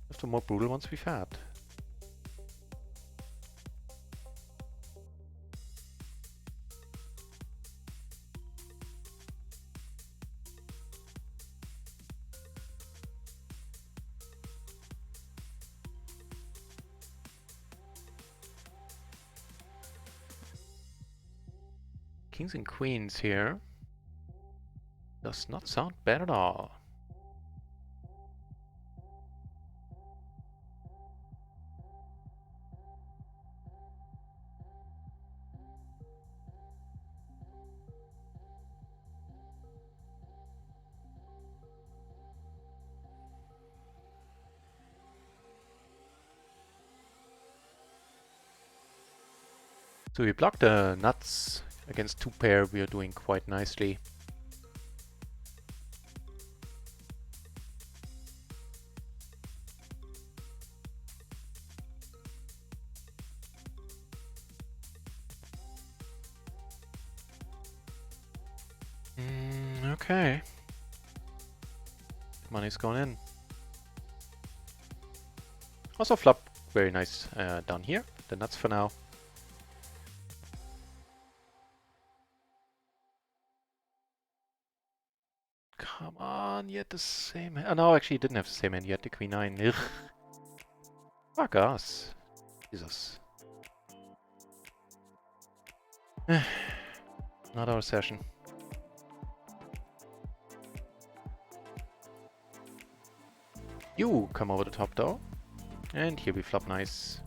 Just the more brutal ones we've had. Kings and queens here. Does not sound bad at all. So we blocked the nuts. Against 2 pair, we are doing quite nicely. Okay. Money's going in. Also flop, very nice down here. The nuts for now. Come on, yet the same hand. Oh no, actually he didn't have the same hand yet, the queen 9. Ugh. Fuck us. Jesus. Not our session. You come over the top though. And here we flop nice.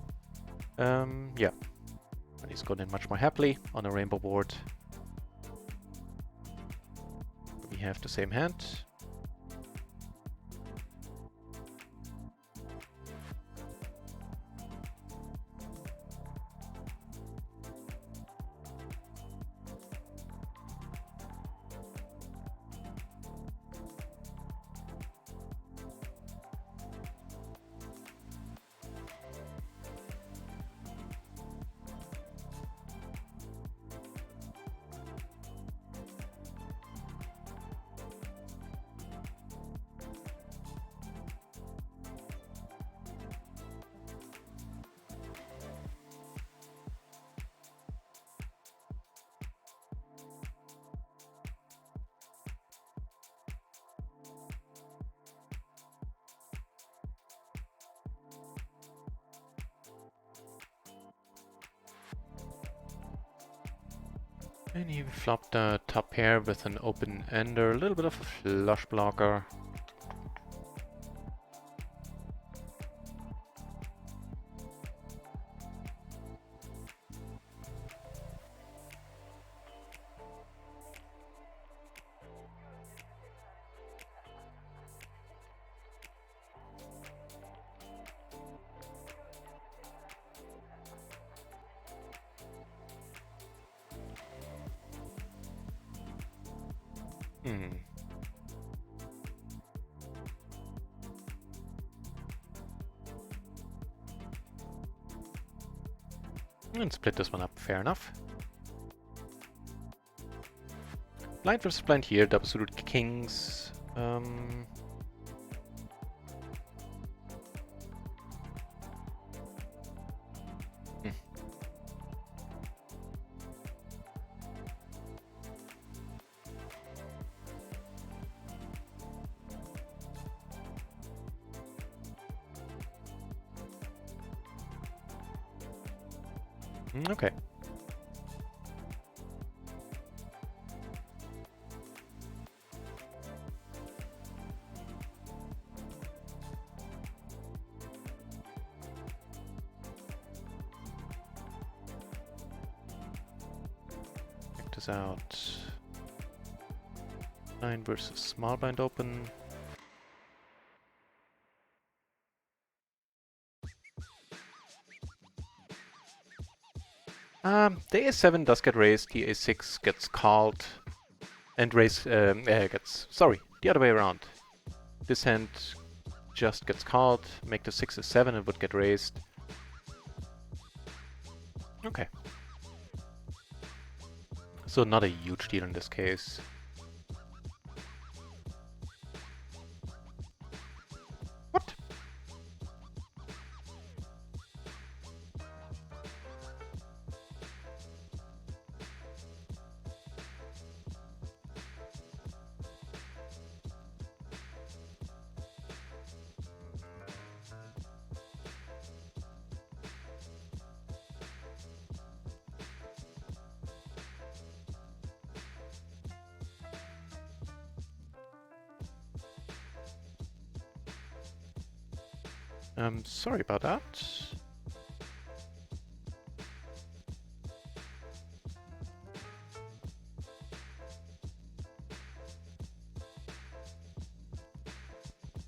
Yeah. And he's going in much more happily on a rainbow board. We have the same hand. And he flopped the top pair with an open ender, a little bit of a flush blocker. Hmm. And split this one up, fair enough. Blind versus blind here, double suited kings. Okay. Check this out. Blind versus small blind open. The a7 does get raised, the a6 gets called, and gets... Sorry, the other way around. This hand just gets called, make the 6 a7, it would get raised. Okay. So not a huge deal in this case. What? Sorry about that.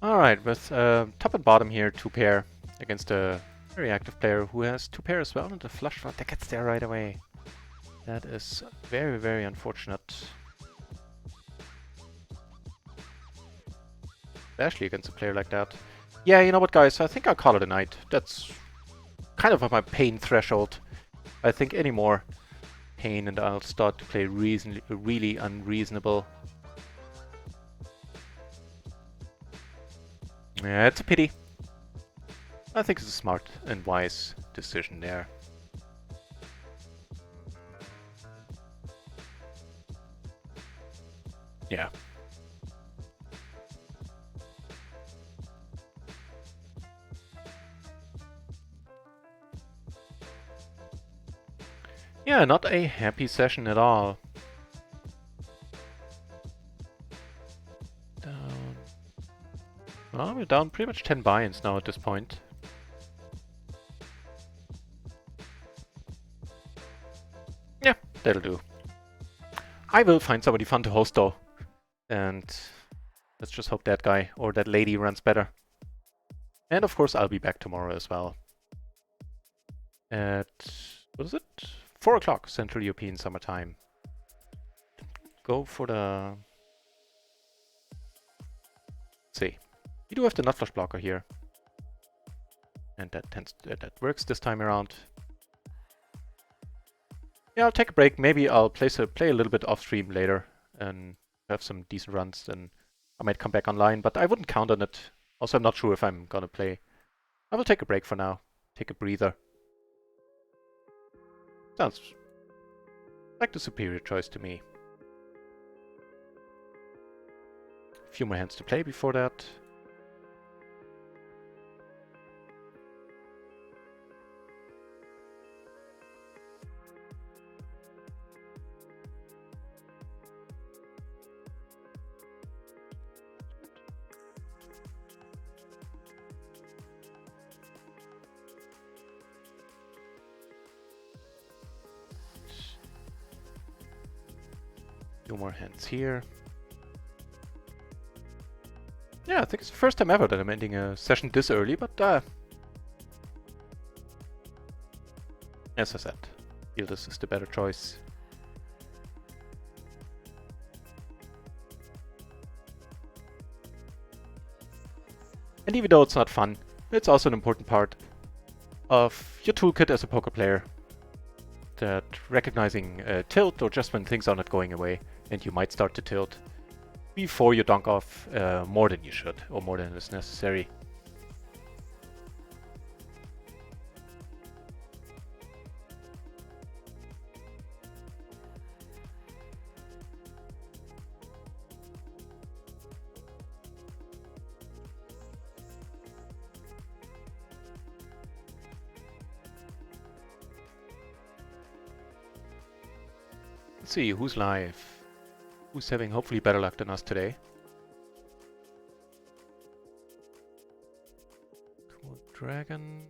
Alright, with top and bottom here, 2 pair against a very active player who has 2 pair as well, and the flush draw that gets there right away. That is very, very unfortunate. Especially against a player like that. Yeah, you know what, guys? I think I'll call it a night. That's kind of at my pain threshold. I think any more pain and I'll start to play really unreasonable. Yeah, it's a pity. I think it's a smart and wise decision there. Yeah. Yeah, not a happy session at all. Down. Well, we're down pretty much 10 buy-ins now at this point. Yeah, that'll do. I will find somebody fun to host though. And let's just hope that guy or that lady runs better. And of course I'll be back tomorrow as well. At, what is it? 4 o'clock Central European Summer Time. Go for the... Let's see. We do have the NutFlush blocker here. And that works this time around. Yeah, I'll take a break. Maybe I'll play a little bit off stream later and have some decent runs. Then I might come back online, but I wouldn't count on it. Also, I'm not sure if I'm gonna play. I will take a break for now. Take a breather. Sounds like the superior choice to me. A few more hands to play before that. Two more hands here. Yeah, I think it's the first time ever that I'm ending a session this early, but as I said, I feel this is the better choice. And even though it's not fun, it's also an important part of your toolkit as a poker player. That recognizing tilt, or just when things are not going away and you might start to tilt, before you dunk off more than you should, or more than is necessary. Let's see, who's live? Who's having hopefully better luck than us today? Cool Dragon.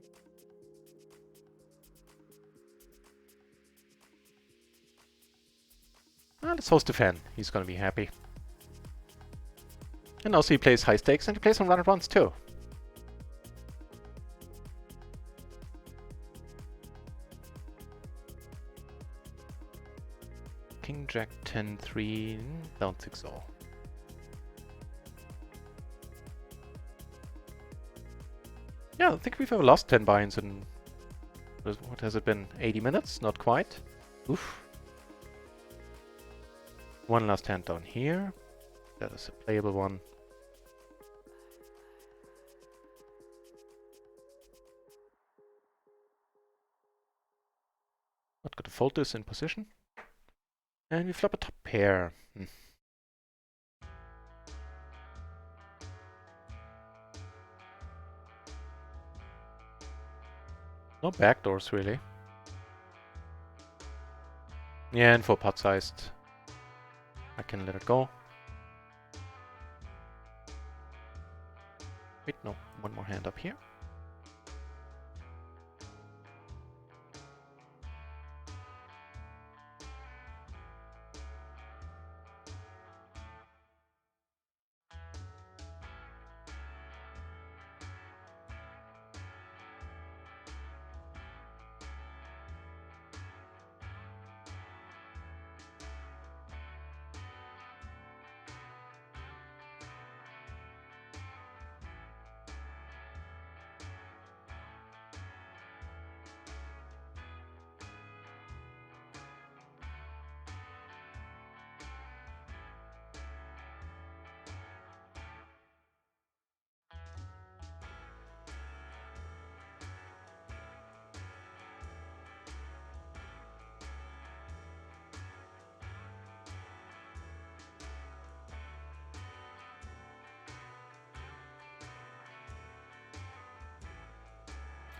Let's host a fan. He's gonna be happy. And also he plays high stakes and he plays on RunItOnce too. King Jack 10-3, don't think so. Yeah, I think we've ever lost 10 buy-ins in, what has it been, 80 minutes? Not quite. Oof. One last hand down here. That is a playable one. Not going to fold this in position. And we flop a top pair. No backdoors, really. Yeah, and for pot-sized, I can let it go. Wait, no, one more hand up here.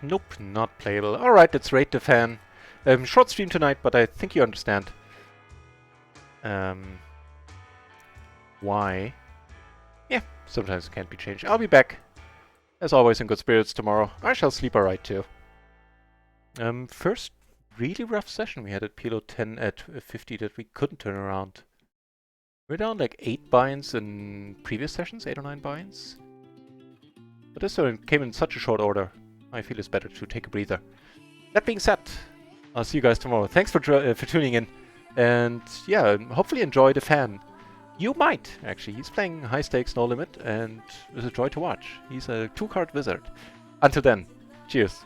Nope, not playable. Alright, let's rate the fan. Short stream tonight, but I think you understand why. Yeah, sometimes it can't be changed. I'll be back, as always, in good spirits tomorrow. I shall sleep alright too. First really rough session we had at PLO 10 at 50 that we couldn't turn around. We're down like 8 buy-ins in previous sessions, 8 or 9 buy-ins. But this one came in such a short order. I feel it's better to take a breather. That being said, I'll see you guys tomorrow. Thanks for tuning in. And yeah, hopefully enjoy the fan. You might, actually. He's playing high stakes, no limit, and it's a joy to watch. He's a 2-card wizard. Until then, cheers.